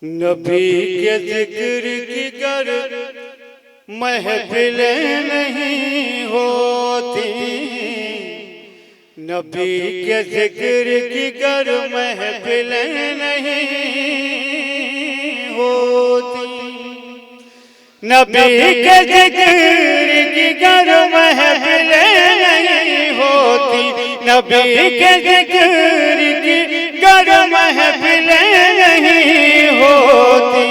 नबी के जिक्र की गर महफिलें नहीं होती, नबी के जिक्र की गर महफिलें नहीं होती, नबी के जिक्र की गर महफिलें नहीं होती, नबी के जिक्र की गर महफिलें नहीं होती,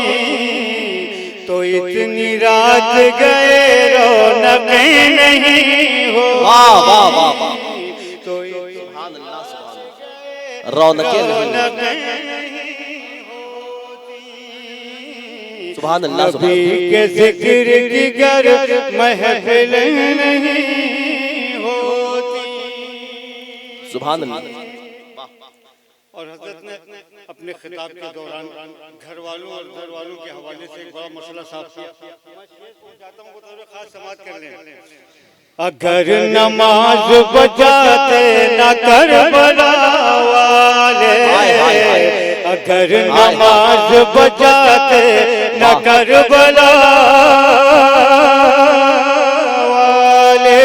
तो इतनी रात गए रौनकें नहीं हो। वाह वाह वाह वाह, तो सुभान अल्लाह सुभान अल्लाह, रौनकें नहीं होती, सुभान अल्लाह सुभान नबी के जिक्र की गर महफिलें नहीं होती। सुभान अल्लाह। और हज़रत ने अपने खिताब के दौरान घर वालों और घर वालों के हवाले से एक बड़ा मसला साफ किया। मैं शेर को चाहता हूं, वो थोड़ा खास समाज कर लें। अगर नमाज बजाते न करबला वाले, अगर नमाज बजाते न करबला वाले,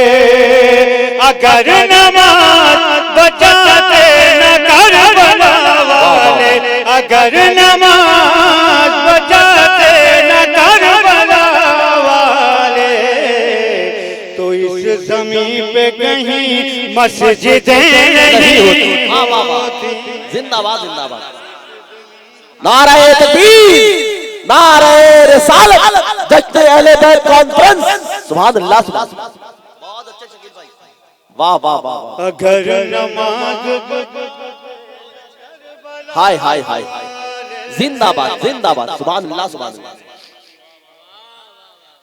अगर नमाज बजाते न करबला वाले, अगर नमाज बजाते न करबला वाले, तो इस ज़मीन पे कहीं मस्जिदें नहीं होती। जिंदाबाद जिंदाबाद, नारे तकबीर, नारे रिसालत, जश्न अहले बैत कॉन्फ्रेंस। सुभान अल्लाह सुभान, बहुत अच्छे शकील भाई, वाह वाह वाह। अगर नमाज हाय हाय हाय, जिंदाबाद जिंदाबाद, सुभान अल्लाह सुभान अल्लाह।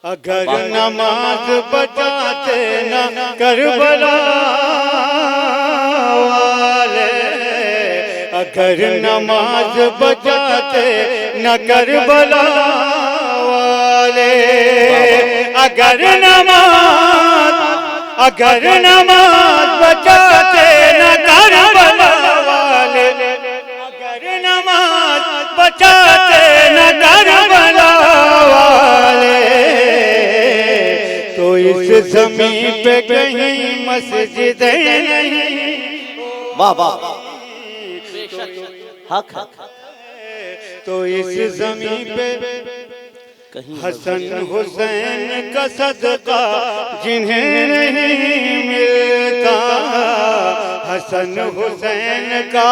अगर नमाज बजाते न करबला वाले, अगर नमाज बजाते न करबला वाले, अगर नमाज बजाते न करबला वाले, अगर नमाज बजाते न करबला वाले, तो इस ज़मीन पे कहीं मस्जिदें नहीं। वाह वाह, हक हक, तो इस ज़मीन पे हसन हुसैन का सदका जिन्हें नहीं मिलता, हसन हुसैन का,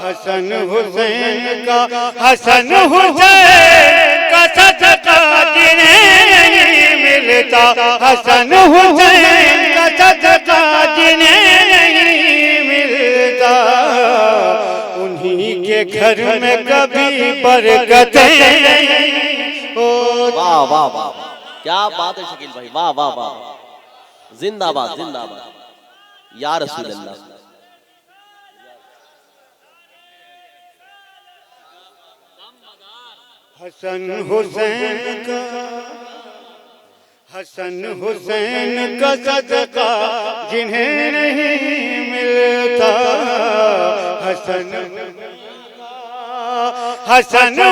हसन हुसैन का, हसन हुसैन का सदका जिन्हें नहीं मिलता, हसन हुसैन का सदका जिन्हें नहीं मिलता, उन्हीं के घर में कभी बरकतें नहीं होती। वाह वाह वाह, क्या बात है शकील भाई, वाह वाह वाह, जिंदाबाद जिंदाबाद, या रसूल अल्लाह। हसन हुसैन का, हसन हुसैन का सदका जिन्हें नहीं मिलता, हसन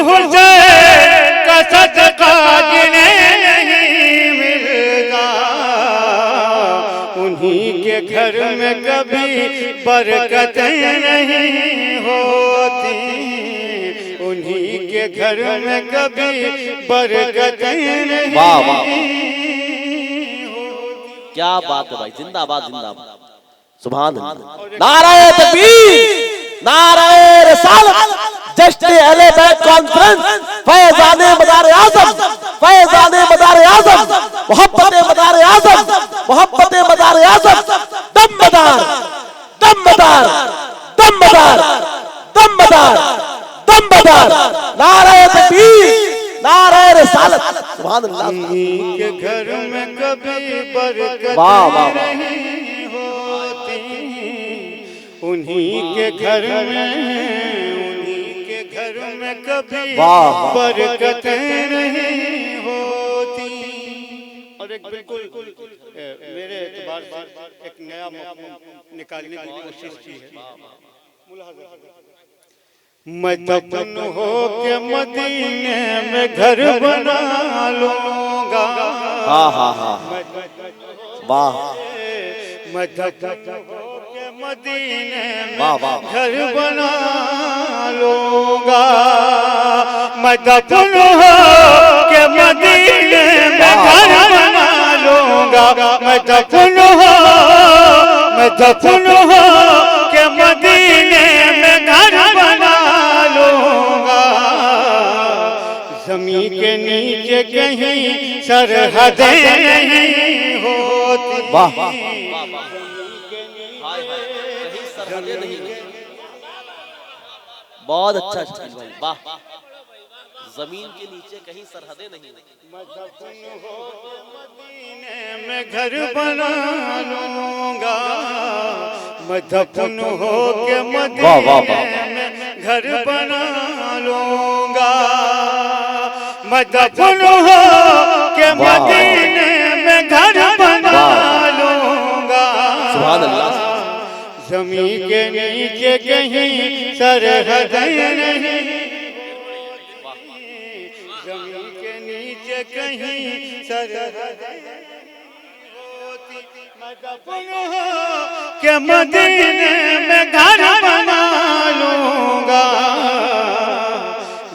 हुसैन का सदका जिन्हें नहीं मिलता, उन्हीं के घर में कभी बरकतें नहीं होती, उन्हीं के घर में कभी बरकतें नहीं। वाह वाह, क्या बात है भाई, जिंदाबाद जिंदाबाद, सुभान अल्लाह। नारे तकबीर, नारे रिसालत, जश्न अहले बैत कॉन्फ्रेंस, फैज़ाने मदार आज़म, फैज़ाने मदार आज़म, मोहब्बते मदार आज़म, मोहब्बते मदार आज़म, दमदार दमदार दमदार दमदार दमदार, नारे तकबीर, नारे रिसालत, सुभान अल्लाह। के घर में कभी बरकत नहीं होती, उन्हीं के घर में, उन्हीं के घर में कभी बरकतें नहीं होती। और एक बिल्कुल मेरे एतबार से एक नया मफ़हूम निकालने की कोशिश की है। मैं दफन हो के मदीने में घर बना लूंगा। हाँ हाँ हाँ वाह मैं दफन हो के मदीने वाह में वाह घर बना लूंगा। मैं दफन हो के मदीने में घर बना लूंगा। मैं दफन हो के मदीने में घर बना लूंगा। ज़मीन के नीचे कहीं सरहदें नहीं होती। वाह बहुत अच्छा शकील भाई वाह। जमीन के नीचे कहीं सरहदें नहीं। मदीने में घर बना लूंगा। मैं दफन हो के मदीने में घर बना लूंगा। मैं दफन हो के मदीने में घर बना लूंगा। सुभान अल्लाह। ज़मीन के नीचे कहीं सरहदें नहीं। ज़मीन के नीचे कहीं सरहदें होती। मैं दफन हो के मदीने में घर बना लूंगा।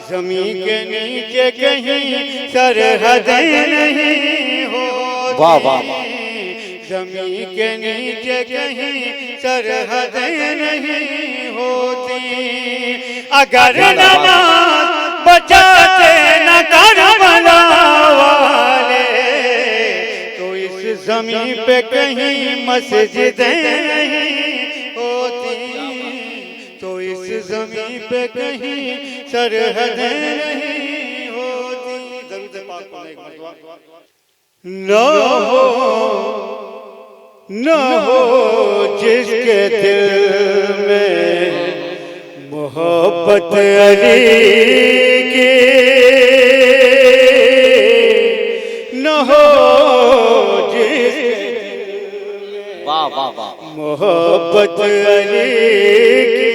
ज़मीन के नीचे कहीं सरहदें नहीं होती। वाह वाह। ज़मीन के नीचे कहीं सरहदें नहीं होती। अगर नमाज बचाते न करबला वाले तो इस ज़मीन पे कहीं मस्जिदें नहीं होती। तो इस ज़मीन पे कहीं सरहदें नहीं होती। दरूद पाक पढ़ना एक मरतबा। न हो जिसके दिल में मोहब्बत अली की। न हो जिसके वाह वाह वाह मोहब्बत अली की।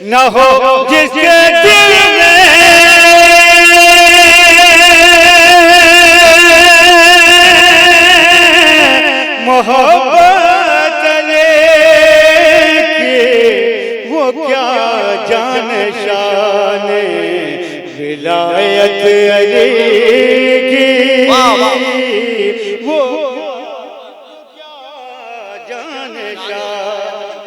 न हो जिसके दिल में मोहब्बत लेके वो क्या जान शान विलायत अली की। वो क्या जान शान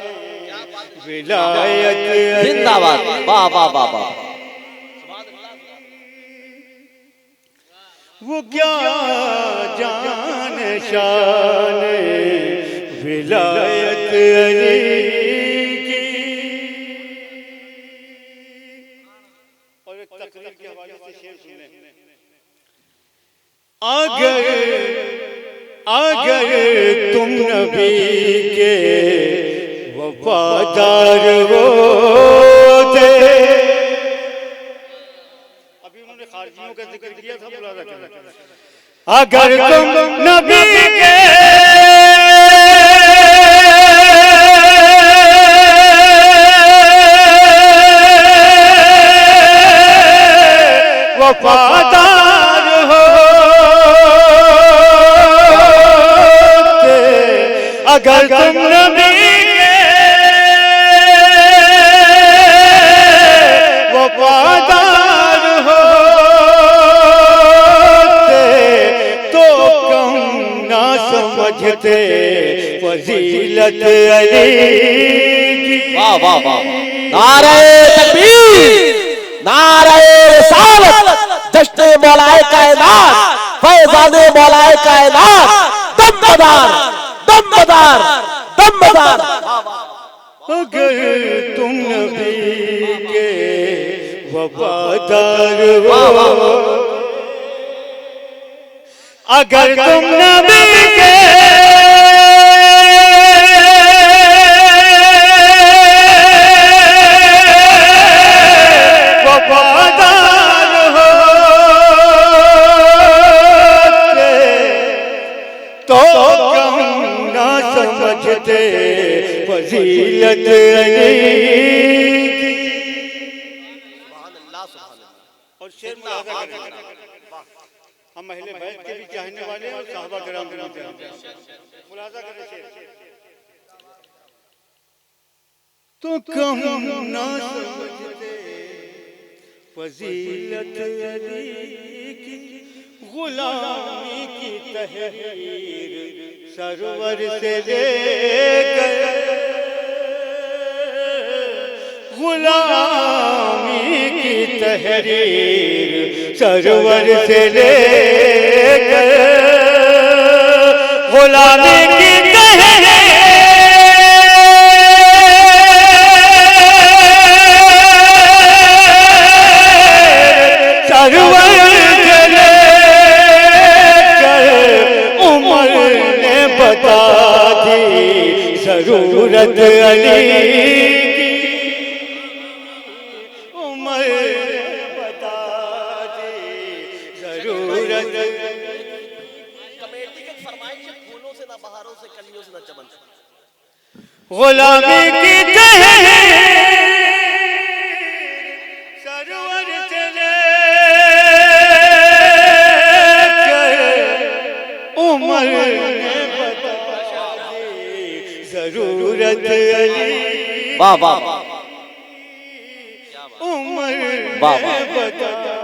विलायत अली। जिंदाबाद वाह वाह वाह वाह। वो क्या जान शान विलायत अली की। और एक तकरीर के हवाले से शेर सुने। अगर तुम नबी के वफादार होते। अभी उन्होंने खारजियों का जिक्र किया था। अगर तुम नबी के वफादार होते। अगर तुम नबी के वफादार होते तो कम ना समझते फजीलत अली की। वाह वाह वाह। नारे तकबीर नारे रिसालत जश्न मौलाए कायनात फैज़ाने मौलाए कायनात दमदार दमदार दमदार। अगर तुम नबी के वफादार हो। अगर तुम नबी के वफादार होते तो कम ना समझते फजीलत अली मुलाजा करें। हम अहले बैत के भी चाहने वाले हैं और सहाबा किराम के भी चाहने वाले हैं। मुलाजा करें शेर। तो कम ना समझते फजीलत अली की, गुलामी की तहरीर सरवर से लेकर, गुलामी की तहरीर सरवर से लेकर, गुलामी की तहरीर सरवर से लेकर, उमर ने बता दी जरूरत अली की, उमर ने बता दी जरूरत। कमेटी के फरमाइश है, फूलों से ना बहारों से, कलियों से ना चमन से, गुलामी की तहरीर सरवर से लेकर, उमर ने बता दी जरूरत अली। वाह वाह वाह, उमर वाह, ने वाह। बता दी।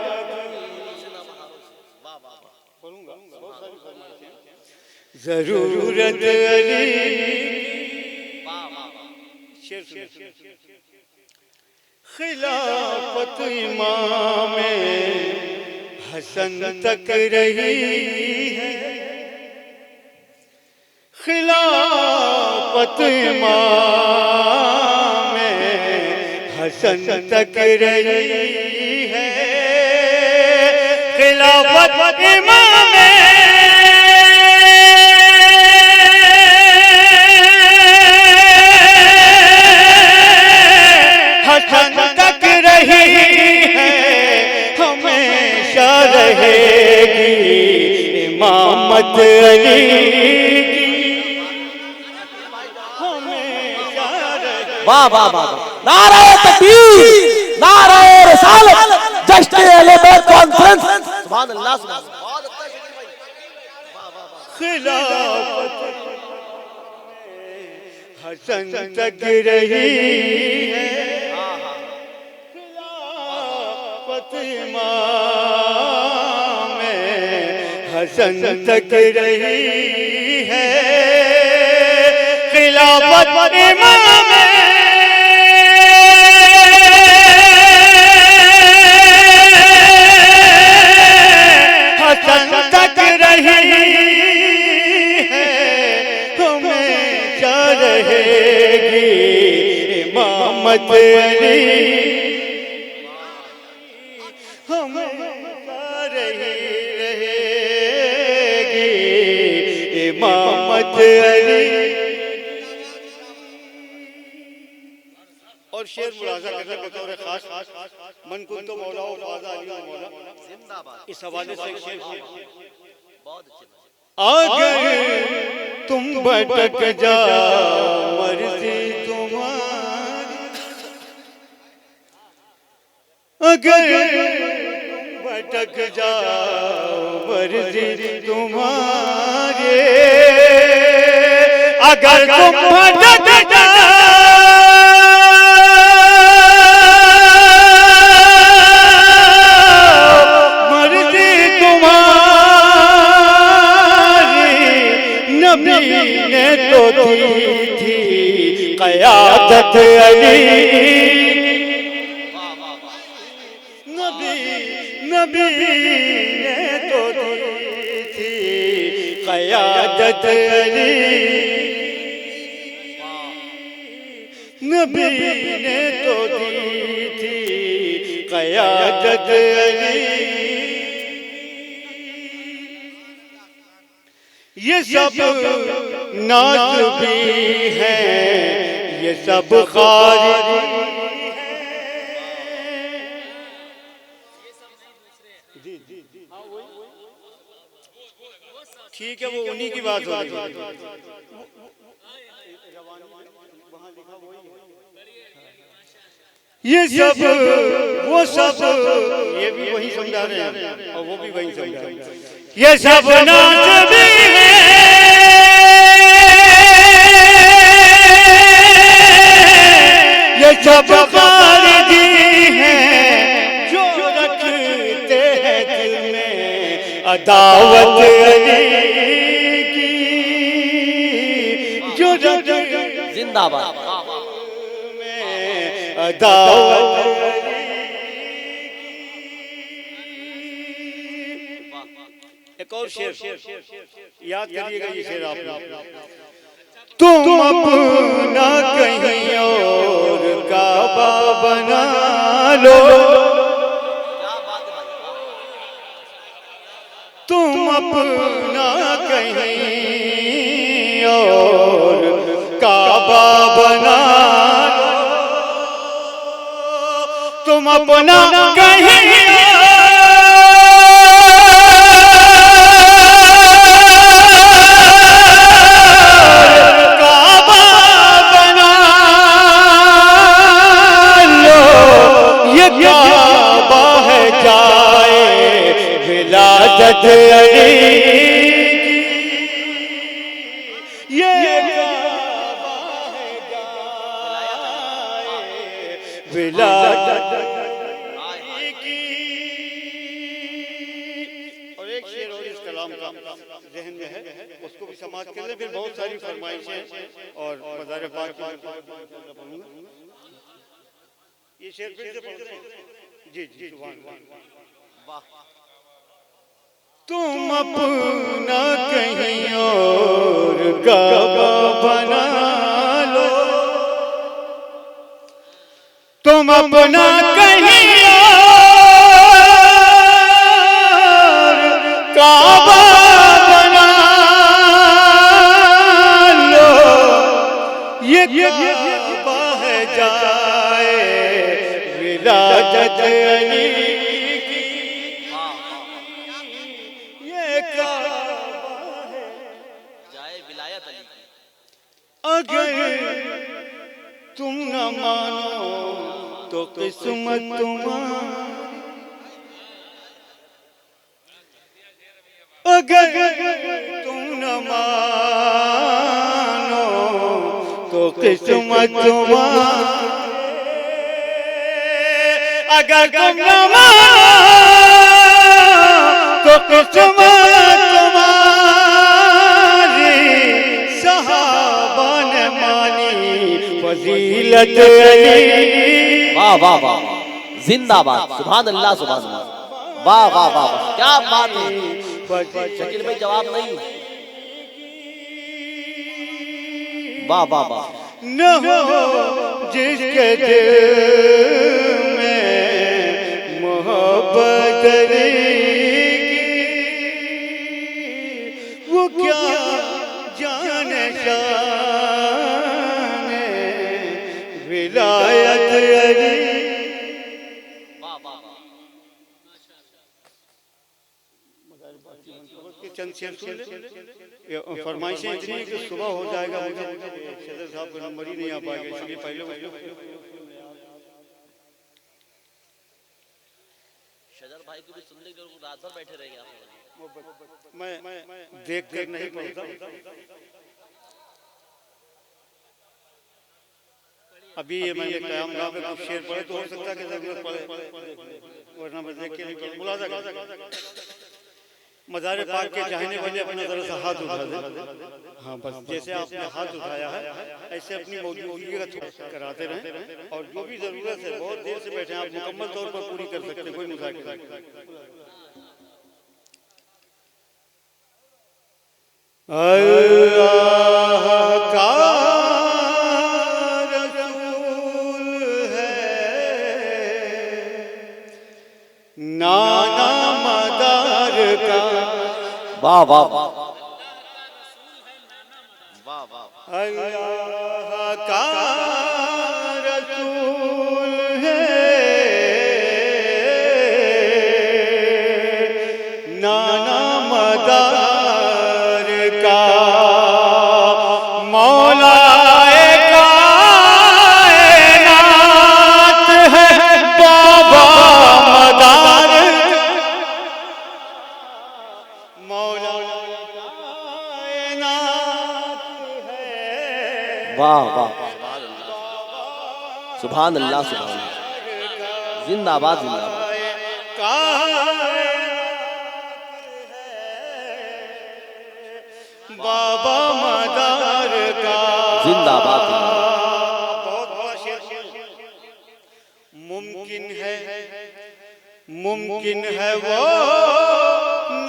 जरूरत अली। खिलाफत इमाम हसन तक रही है, खिलाफत इमाम हसन तक रही है, खिलाफत इमाम हसन तक रही है, हमेशा रहेगी इमामत अली की, हमेशा रहेगी। वाह वाह वाह, नारे तकबीर, नारे रिसालत, जश्न अहले बैत कॉन्फ्रेंस। सुभान अल्लाह, सुभान अल्लाह। बहुत अच्छा शकील भाई, वाह वाह वाह। खिलाफत हसन तक रही है, खिलाफत इमाम हसन तक रही है, खिलाफत इमाम हसन तक रही है, हमेशा रहेगी इमामत अली, हमेशा रहेगी इमामत अली। और शेर मुलाजा करना बतौर खास, मन कुन तो मौला व फाज़ा अली मौला, जिंदाबाद। इस हवाले से एक शेर। बहुत अच्छे। अगर तुम भटक जाओ मर्जी तुम्हारी, अगर तुम भटक जाओ मर्जी तुम्हारी, अगर तुम भटक जाओ मर्जी तुम्हारी, नबी ने तो दी थी क़यादत अली, नबी ने तो दी थी क़यादत अली, नबी ने तो दी थी क़यादत अली। ये सब नाज भी है, ये सब खारिजी है, ठीक है, वो उन्हीं की बात हो रही है। ये सब वो सब ये भी वही समझा रहे हैं और वो भी वही समझा रहे हैं। ये सब नाच भी है, ये सब खारिजी हैं जो रखते हैं दिल में अदावत अली की, जो जिंदाबाद में अदावत अली की। एक और शेर याद करिएगा ये शेर आप। तुम अपना कहीं और काबा बना लो, तुम अपना कहीं और काबा बना लो, तुम अपना कहीं विलादत अली की, ये काबा है गाए विलादत अली की। और एक शेर और इस कलाम का ज़हन में है, उसको भी समाप्त कर ले, फिर बहुत सारी फरमाइशें और मज़ार पाक की। ये शेर फिर से पढ़ते हैं। जी जी वाह। तुम अपना कहीं और काबा बना लो, तुम अपना कहीं और काबा बना लो, ये काबा है जाए विलादत अली की, ये काबा है जाए विलायत अली की। अगर तुम न मानो तो किस्मत तुम्हारी, अगर तुम न मानो तो किस्मत तुम्हारी, अगर तुम न मानो तो किस्मत तुम्हारी, सहाबा ने मानी फजीलत अली। वाह वाह वाह, जिंदाबाद, सुभान अल्लाह सुभान अल्लाह, वाह वाह वाह, क्या बात है। शकील भाई जवाब नहीं, वाह वाह वाह। न हो जिसके दिल में मोहब्बत वो क्या जाने शान विलायत अली। चंद शेर सुन ले, फरमाइशें इतनी कि सुबह हो जाएगा, मुझे सदर साहब का नंबर ही नहीं आ पाएगा, इसलिए पहले शजर भाई को भी सुनने के लिए रात भर बैठे रहेंगे आप। मैं देख कर नहीं पढ़ता, अभी ये मैंने कयाम गाह में कुछ शेर पढ़े तो हो सकता है कि जरूरत पड़े, वरना मैं देख के नहीं पढ़। मुलाजा मज़ार पाक के चाहने वाले अपना जरा सा हाथ उठा दे। हाँ बस जैसे आपने हाथ उठाया है ऐसे अपनी मौजूदगी का कराते रहें, और जो भी ज़रूरत है बहुत देर से बैठे हैं आप मुकम्मल तौर पर पूरी कर सकते हैं, कोई मुशाकिल नहीं। अल्लाह का रसूल है, नाना मदार का। वाह वाह वाह वाह वाह। अल्लाह का रसूल है, नाना मदार का, मौलाए कायनात है बाबा सुभान अल्लाह सुभान अल्लाह। जिंदाबाद जिंदाबाद। बाबा मदार का जिंदाबाद। बहुत बड़ा शेर। मुमकिन है वो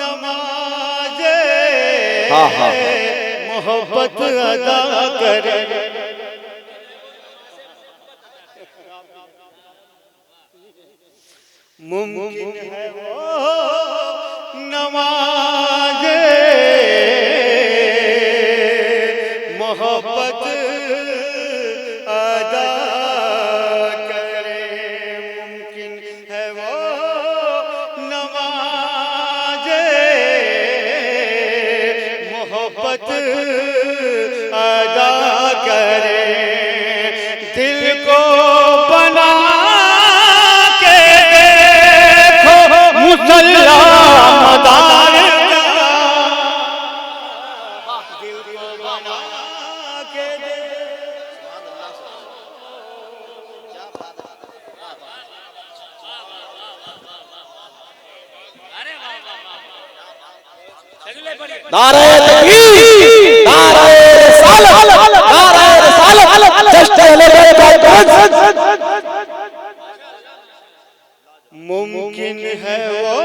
नमाज़े हाँ हाँ मोहब्बत अदा करे। मुमकिन है वो नमाज़े मोहब्बत अदा करे। मुमकिन है वो नमाज़े मोहब्बत अदा करे। दिल को बना के देखो मुसल्ला मदार का। दिल को बना के नारे तकबीर, नारे रिसालत, नारे रिसालत, जश्न अहले बैत कॉन्फ्रेंस। मुमकिन है वो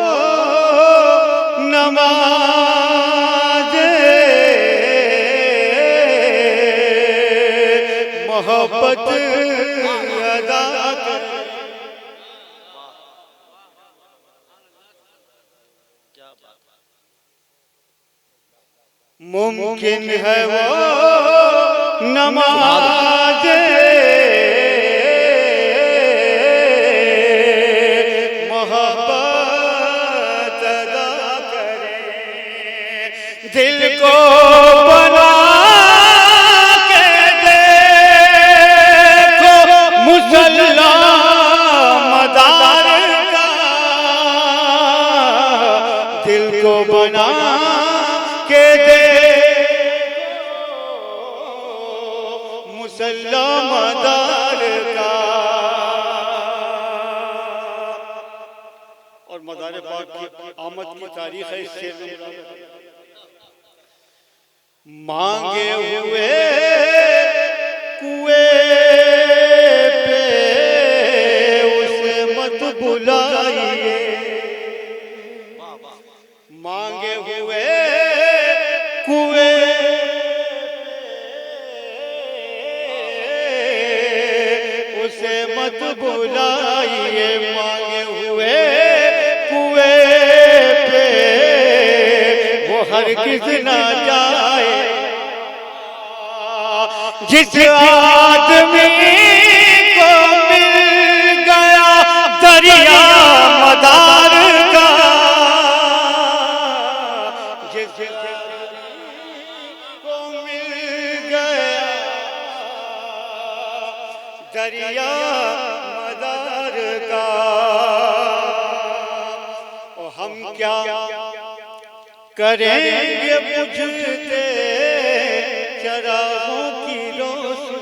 नमाज़े मोहब्बत अदा करे। मुमकिन है वो नमाज़े मोहब्बत अदा करे। दिल को बना के देखो मुसल्ला मदार का। दिल को बना के देखो मुसल्ला मदार का। और मदार पाक की आमद की तारीख है इस शेर में। मांगे हुए कुएं पे उसे मत बुलाइए। मांगे हुए कुएं उसे मत बुलाइए। मांगे हुए कुएं पे वो हरगिज़ ना जाए। जिस आदमी को मिल गया दरिया मदार का। जिस को मिल गया दरिया मदार का। और हम क्या करेंगे बुझते चरागों की रोशनी।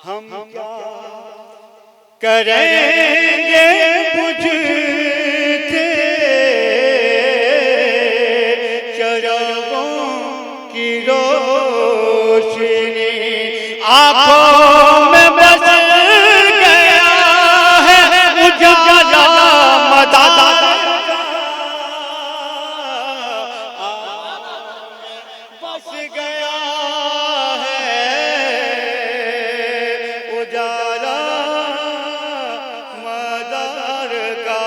हम क्या करेंगे बुझते चरागों की रोशनी। आँखों में बस गया है उजाला मदार का। बस गया है उजाला मदार का।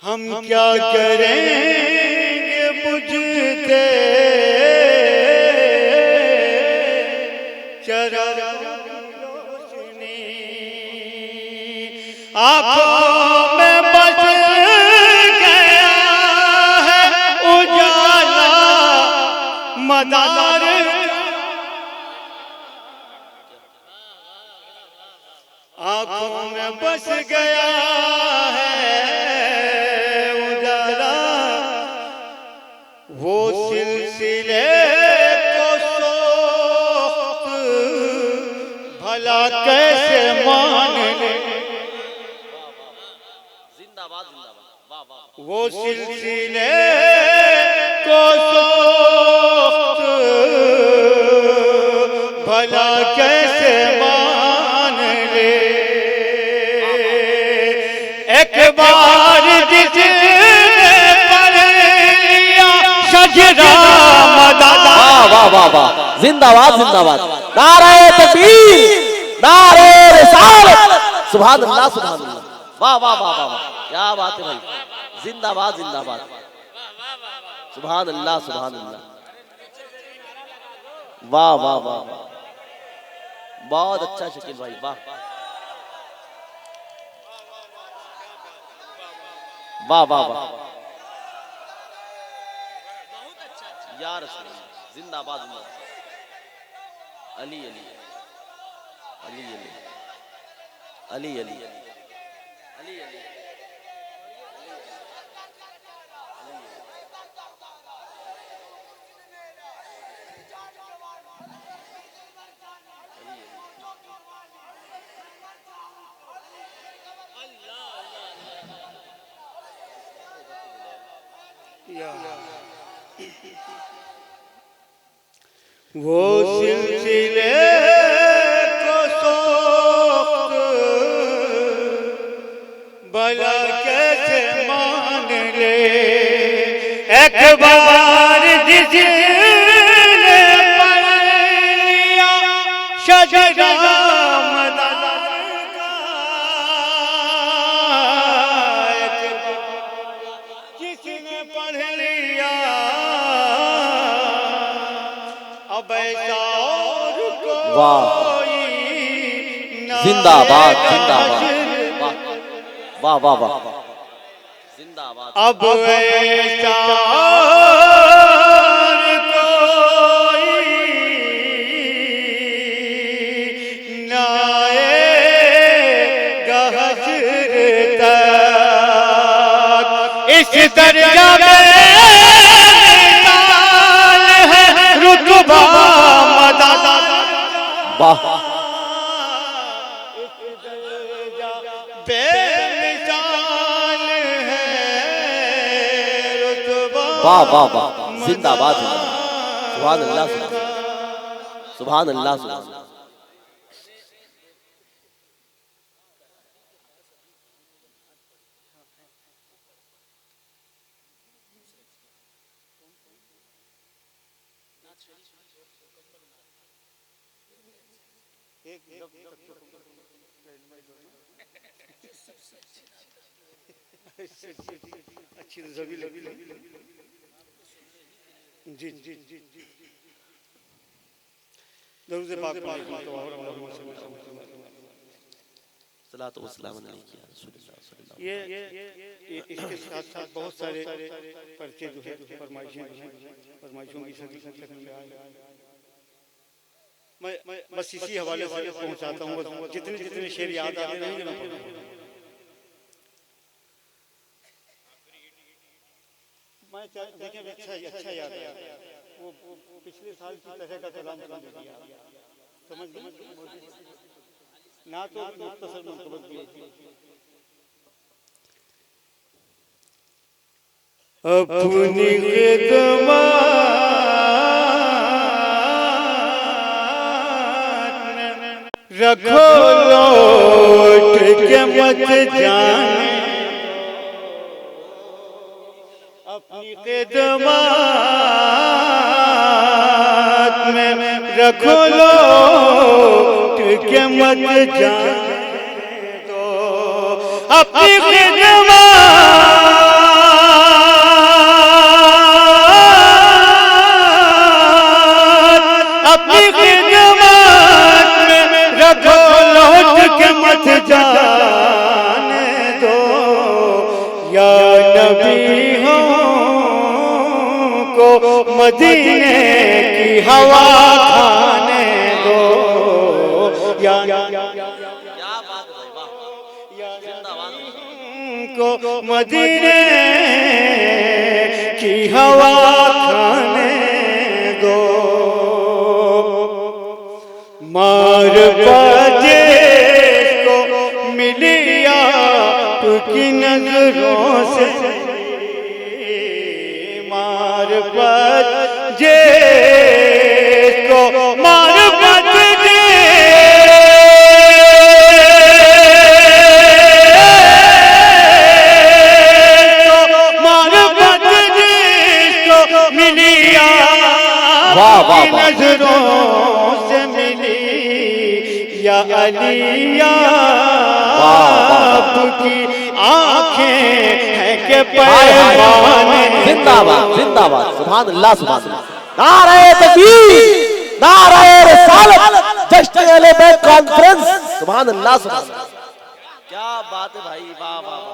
हम क्या करेंगे बुझते चरागों की रोशनी। आँखों में बस गया है उजाला मदार का। आँखों में बस गया है उजाला वो सिलसिला भला कैसे मान ले। जिंदाबाद जिंदाबाद, वाह वाह। वो सिलसिले को सोख्त भला कैसे मान ले। एक बार जिसने पढ़ लिया शजरा मदद। वाह वाह वाह, जिंदाबाद जिंदाबाद, नारे तकबीर, नारे रिसालत, सुभान अल्लाह सुभान अल्लाह, वाह वाह वाह वाह, क्या बात है भाई, जिंदाबाद जिंदाबाद, सुभान अल्लाह सुभान अल्लाह, वाह वाह वाह, बहुत अच्छा शकील भाई, वाह वाह वाह वाह, या रसूल अल्लाह, जिंदाबाद जिंदाबाद, अली अली अली अली अली अली अली अली वो सिलसिले को सोख्त भला कैसे मान ले। एक बार जिसने पढ़ लिया शजरा मदद का, जिसने पढ़ लिया अब ऐसा और कोई जिंदाबाद जिंदाबाद, वाह वाह वाह वाह, जिंदाबाद, अब ऐसा और कोई ना आएगा हश्र तक। इस दर्जा में रुतबा मदद, वाह बेमिसाल है रुतबा, वाह वाह वाह, जिंदाबाद जिंदाबाद, सुभान अल्लाह सुभान अल्लाह सुभान अल्लाह। अच्छी जबी लगी जी जी जी जी, दरूद पाक सलातो व सलाम अलैहि या रसूलल्लाह सल्लल्लाहु अलैहि ये इसके साथ साथ बहुत सारे पर्चे जो है फरमाइशों की शक्ल में आए। मैं बस इसी हवाले से पहुंचाता हूँ, जितने जितने शेर याद आते रहेंगे मैं देखिए अच्छा याद है। वो पिछले साल की तरह का कलाम कर दिया, समझ गए ना, तो मुख्तसर मुकब्बल की अपनी खिदमत रखो लौट के मत जाने। अपनी खिदमत में रखो लौट के मत जाने दो। अपनी खिदमत में रखो लौट के मत जाने दो। या नबी हो को मदीने की हवा खाने दो। या क्या बात है वाह, जिंदाबाद को मदीने की हवा खाने दो। मार नजरों से मारफत जिसको मारफत नजरों से मिली या अलिया आपकी आंखें हैं के पैमाने। जिंदाबाद जिंदाबाद, सुभान अल्लाह सुभान अल्लाह। नारे तकबीर, नारे रिसालत, जश्न अहले बैत कॉन्फ्रेंस, सुभान अल्लाह सुभान अल्लाह। क्या बात है भाई, वाह वाह वाह।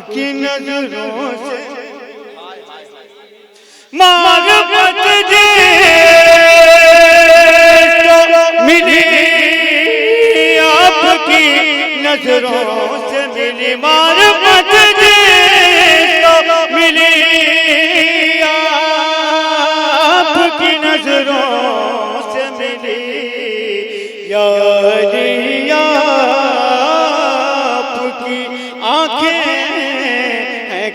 की नजरों से मारफत जिसको मिली आपकी नजरों से मिली, मारफत जिसको मिली आपकी नजरों से मिली या अलिया आपकी आंखें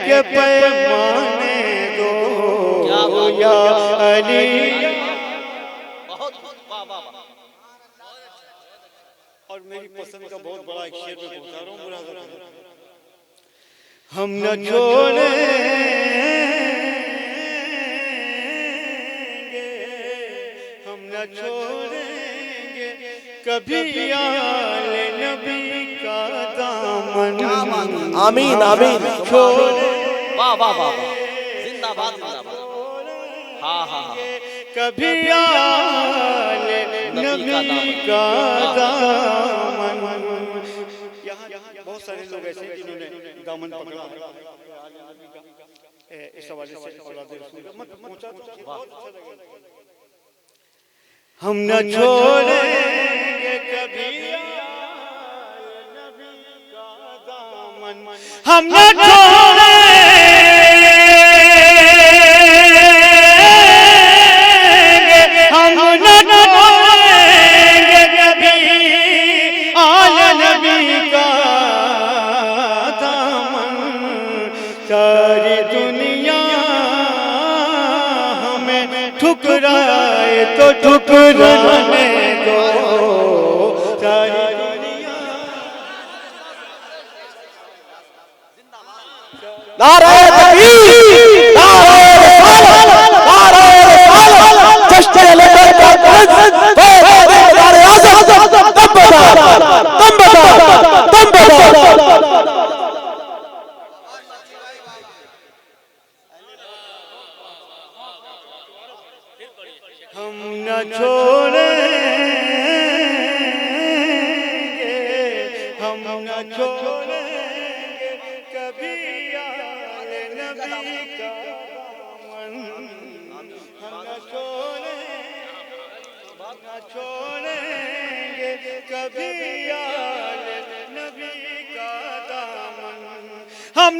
के पैमाने दो या अली। बहुत वाह वाह वाह। और मेरी पसंद का बहुत बड़ा एक शेर में बता रहा हूँ, हम न छोड़ेंगे, हम न छोड़ेंगे कभी आले नबी का दामन। आमीन आमीन, छोड़े वाह वाह वाह, जिंदाबाद जिंदाबाद। हाँ हाँ हाँ, कभी आले नबी का दामन। यहाँ बहुत सारे लोग ऐसे हैं जिन्होंने दामन पकड़ा इस हवाले से औलाद रसूल का मत पहुंचा तो बहुत अच्छा लगेगा। हम न छोड़ेंगे कभी नबी का दामन, हम न छोड़ेंगे, हम न छोड़ेंगे कभी आले नबी का दामन। सारी दुनिया हमें ठुकराए तो ठुकराने दो, सारी दुनिया। नारे तकबीर, नारे रिसालत, नारे रिसालत, जश्न अहले बैत कॉन्फ्रेंस, नारे आज़म, दम बजा दम बजा दम बजा। हम न छोड़ेंगे, हम न छोड़ेंगे कभी आले नबी का दामन। हम न छोड़ेंगे कभी आले नबी का दामन। हम न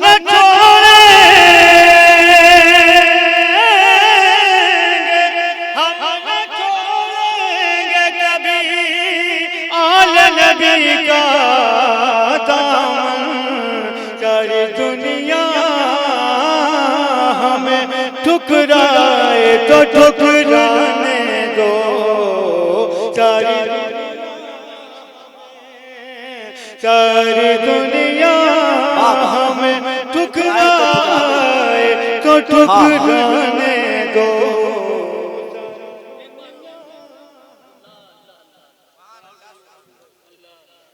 नबी का दामन। सारी दुनिया हमें ठुकराए तो ठुकराने दो, सारी दुनिया हमें ठुकराए तो ठुकराने दो।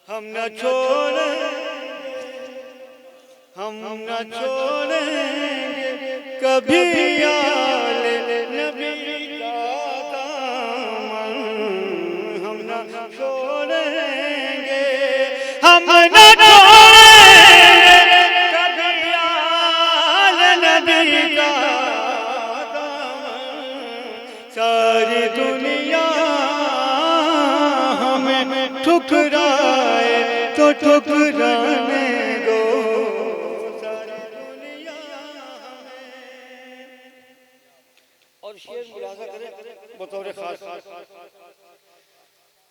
हम न छोड़ेंगे कभी आले नबी का दामन। हम न छोड़ेंगे, हम न छोड़ेंगे कभी आले नबी का दामन। सारी दुनिया हमें ठुकराए तो ठुकराने दो, सारी दुनिया हमें। और शेर मुलाजा करें बतौर खास,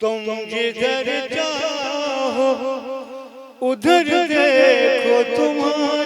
तुम जिधर चाहो उधर देखो तुम्हारे